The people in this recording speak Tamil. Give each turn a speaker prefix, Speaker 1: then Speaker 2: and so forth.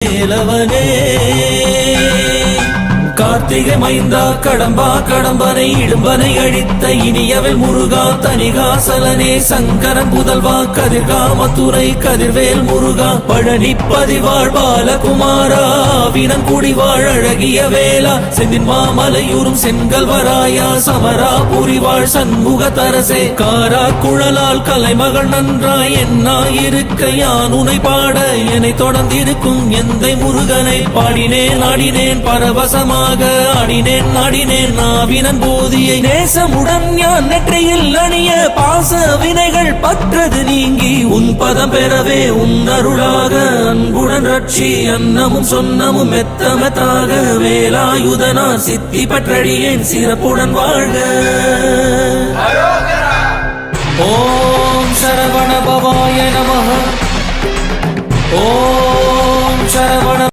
Speaker 1: வேலவனே கார்த்திகை மைந்தா கடம்பா கடம்பனை இடும்பனை அழித்த இனியவள் முருகா தனிகாசலனே சங்கரன் புதல்வா கதிர்காமத்துறை கதிர்வேல் முருகா பழனி பதிவாழ் பாலகுமாரா வினங்குடி வாழ் அழகிய வேளா செந்தின் மாமலையூரும் செங்கல்வராயா சமரா புரிவாழ் சண்முக தரசே காரா குழலால் கலைமகள் நன்றாய் என்னாயிருக்க யான் உனை பாட என்னை தொடர்ந்திருக்கும் எந்தை முருகனை பாடினேன் ஆடினேன் பரவசமா ஆடினேன் நாடினேன் நாவினன் போதியை நேசமுடன் ஞான் நெற்றியில் அணிய பாச வினைகள் பற்றது நீங்கி உன் பதம் பெறவே உன் அருளாக அன்புடன் ரட்சி அன்னமும் சொன்னமும் மெத்தமெத்தாக வேலாயுதனார் சித்தி பற்றடியேன் சிறப்புடன் வாழ்க. ஓம் சரவண பவாய நமः. ஓம் சரவண